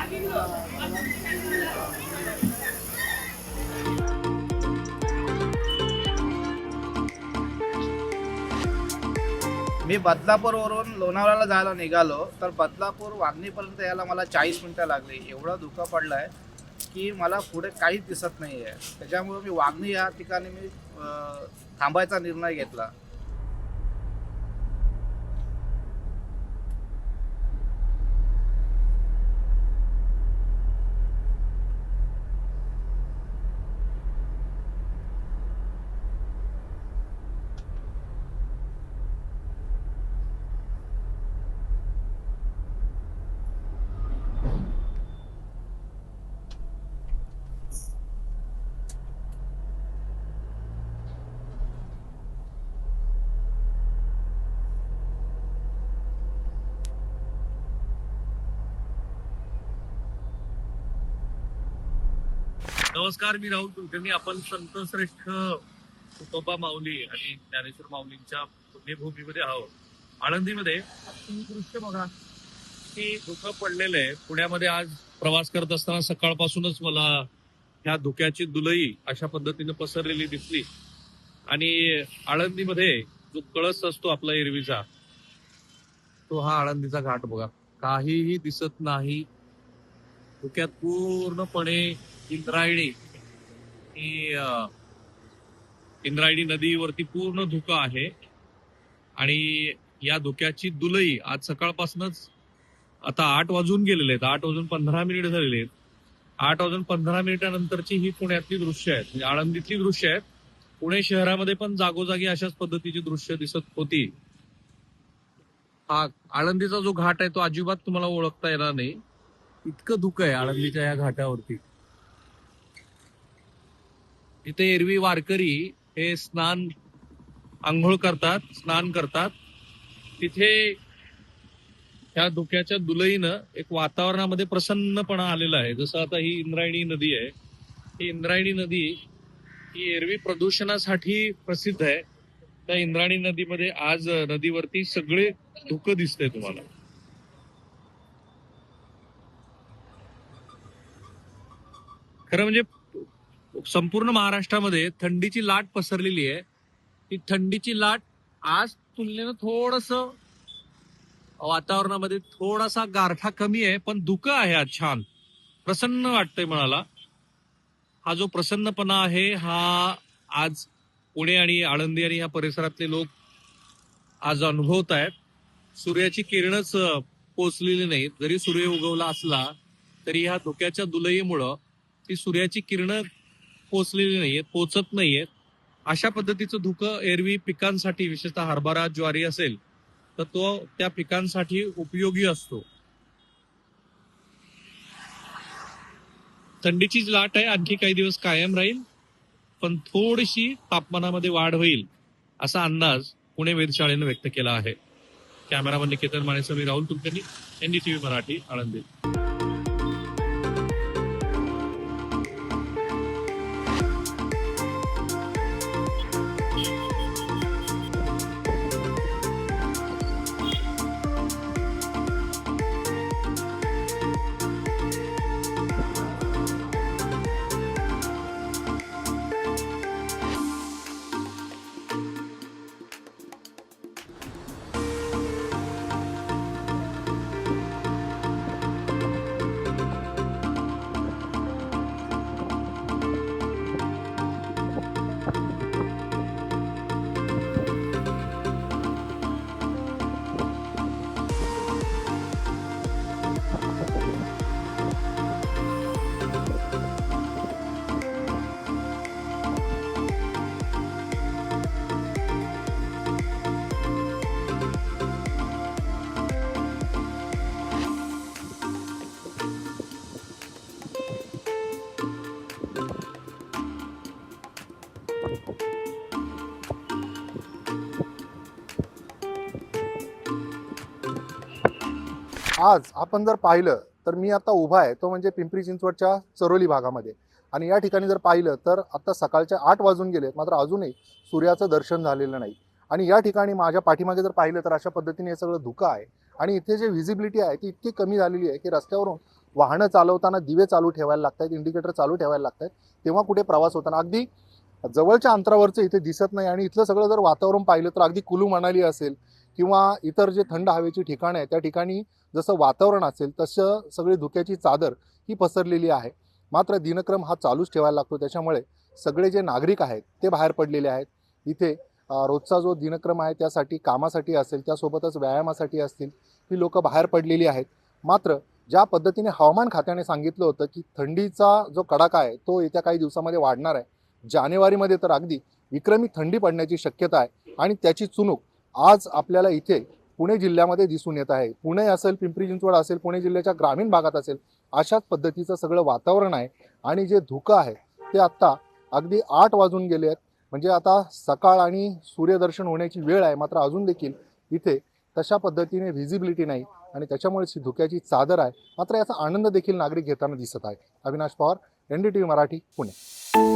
मी बदलापूरवरून लोणावळ्याला जायला निघालो, तर बदलापूर वांगणीपर्यंत यायला मला 40 मिनिटं लागली. एवढं धुकं पडलं आहे की मला पुढे काहीच दिसत नाही आहे. त्याच्यामुळे मी वांगणी या ठिकाणी थांबायचा निर्णय घेतला. नमस्कार, मी राहुल कुलकर्णी. आपण संतश्रेष्ठ तुकोबा माऊली आणि ज्ञानेश्वर माऊलींच्या पुण्यभूमीमध्ये आहोत. आळंदीमध्ये तुम्ही दृश्य बघा की धुकं पडलेलं आहे. पुण्यामध्ये आज प्रवास करत असताना सकाळपासूनच मला ह्या धुक्याची दुलई अशा पद्धतीने पसरलेली दिसली. आणि आळंदीमध्ये जो कळस असतो आपला एरवीचा, तो हा आळंदीचा घाट बघा. काहीही दिसत नाही. धुक्यात पूर्णपणे इंद्रायणी ही इंद्रायणी नदीवरती पूर्ण धुकं आहे. आणि या धुक्याची दुलई आज सकाळपासूनच, आता 8 वाजून गेलेले आहेत, 8:15 झालेले आहेत. 8:15 ही पुण्यातली दृश्य आहेत, म्हणजे आळंदीतली दृश्य आहेत. पुणे शहरामध्ये पण जागोजागी अशाच पद्धतीची दृश्य दिसत होती. हा आळंदीचा जो घाट आहे तो अजिबात तुम्हाला ओळखता येणार नाही, इतकं धुकं आहे आळंदीच्या या घाटावरती. इथे एरवी वारकरी हे आंघोळ करतात, स्नान करतात. तिथे ह्या धुक्याच्या दुलईनं एक वातावरणामध्ये प्रसन्नपणा आलेला आहे. जसं आता ही इंद्रायणी नदी आहे, ही इंद्रायणी नदी ही एरवी प्रदूषणासाठी प्रसिद्ध आहे. त्या इंद्रायणी नदीमध्ये आज नदीवरती सगळे धुकं दिसतंय तुम्हाला. खरं म्हणजे संपूर्ण महाराष्ट्रामध्ये थंडीची लाट पसरलेली आहे. ती थंडीची लाट आज तुलनेनं थोडस वातावरणामध्ये थोडासा गारठा कमी आहे, पण धुकं आहे आज. छान प्रसन्न वाटतंय मनाला. हा जो प्रसन्नपणा आहे हा आज पुणे आणि आळंदी आणि या परिसरातले लोक आज अनुभवत आहेत. सूर्याची किरणच पोचलेली नाहीत. जरी सूर्य उगवला असला तरी ह्या धुक्याच्या दुलईमुळं ती सूर्याची किरण पोचलेली नाहीयेत, पोचत नाहीयेत. अशा पद्धतीचं धुकं एरवी पिकांसाठी, विशेषतः हरभरा ज्वारी असेल तर तो त्या पिकांसाठी उपयोगी असतो. थंडीचीच लाट आहे, आणखी काही दिवस कायम राहील, पण थोडीशी तापमानामध्ये वाढ होईल असा अंदाज पुणे वेधशाळेनं व्यक्त केला आहे. कॅमेरामन निकेतन मानेसह मी राहुल कुलकर्णी, NDTV मराठी, आळंदी. आज आपण जर पाहिलं तर मी आता उभा आहे तो म्हणजे पिंपरी चिंचवडच्या चरोली भागामध्ये. आणि या ठिकाणी जर पाहिलं तर आता सकाळचे 8 वाजून गेले, मात्र अजूनही सूर्याचं दर्शन झालेलं नाही. आणि या ठिकाणी माझ्या पाठीमागे जर पाहिलं तर अशा पद्धतीने हे सगळं धुकं आहे. आणि इथे जे व्हिजिबिलिटी आहे ती इतकी कमी झालेली आहे की रस्त्यावरून वाहनं चालवताना दिवे चालू ठेवायला लागतात, इंडिकेटर चालू ठेवायला लागतात, तेव्हा कुठे प्रवास होताना अगदी जवळच्या अंतरावरचं इथे दिसत नाही. आणि इथलं सगळं जर वातावरण पाहिलं तर अगदी कुलू मनाली असेल किंवा इतर जे थंड हवेची ठिकाणं आहेत त्या ठिकाणी जसं वातावरण असेल तसं सगळी धुक्याची चादर ही पसरलेली आहे. मात्र दिनक्रम हा चालूच ठेवायला लागतो, त्याच्यामुळे सगळे जे नागरिक आहेत ते बाहेर पडलेले आहेत. इथे रोजचा जो दिनक्रम आहे त्यासाठी कामासाठी असेल, त्यासोबतच व्यायामासाठी असतील, ही लोकं बाहेर पडलेली आहेत. मात्र ज्या पद्धतीने हवामान खात्याने सांगितलं होतं की थंडीचा जो कडाका आहे तो येत्या काही दिवसामध्ये वाढणार आहे, जानेवारीमध्ये तर अगदी विक्रमी थंडी पडण्याची शक्यता आहे. आणि त्याची चुणूक आज आपल्याला इथे पुणे जिल्ह्यामध्ये दिसून येत आहे. पुणे असेल, पिंपरी चिंचवड असेल, पुणे जिल्ह्याच्या ग्रामीण भागात असेल, अशाच पद्धतीचं सगळं वातावरण आहे. आणि जे धुकं आहे ते आत्ता अगदी 8 वाजून गेले आहेत, म्हणजे आता सकाळ आणि सूर्यदर्शन होण्याची वेळ आहे. मात्र अजून देखील इथे तशा पद्धतीने व्हिजिबिलिटी नाही आणि त्याच्यामुळेच ही धुक्याची चादर आहे. मात्र याचा आनंद देखील नागरिक घेताना दिसत आहे. अविनाश पवार, NDTV मराठी, पुणे.